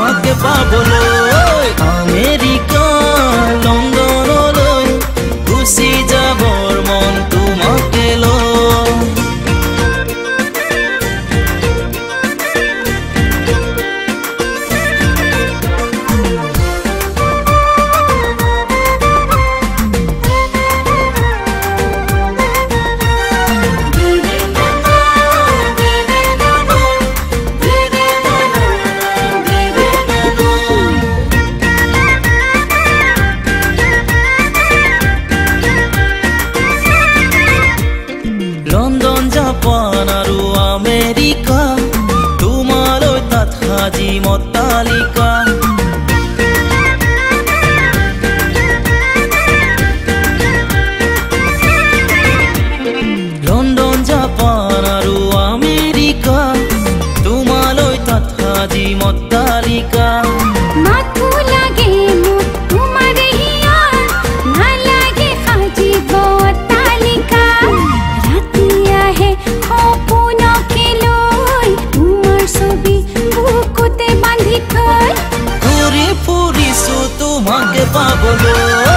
তোমাকে পাবলৈ আমেৰিকা লণ্ডনলৈ গুচি যাবৰ মন তোমাকে লৈ লণ্ডন জাপান আৰু আমেৰিকা তোমালৈ তাত সাজি মতালিকা লণ্ডন জাপান আৰু আমেৰিকা তোমালৈ তাত সাজি মতালিকা মাথো লাগে মোক তোমাৰ হিয়াৰ নালাগে সাজিব তালিকা ৰাতি আহে সপোনকে লৈ তোমাৰ ছবি বুকুতে বান্ধি থৈ ঘূৰি ফুৰিছো তোমাকে পাবলৈ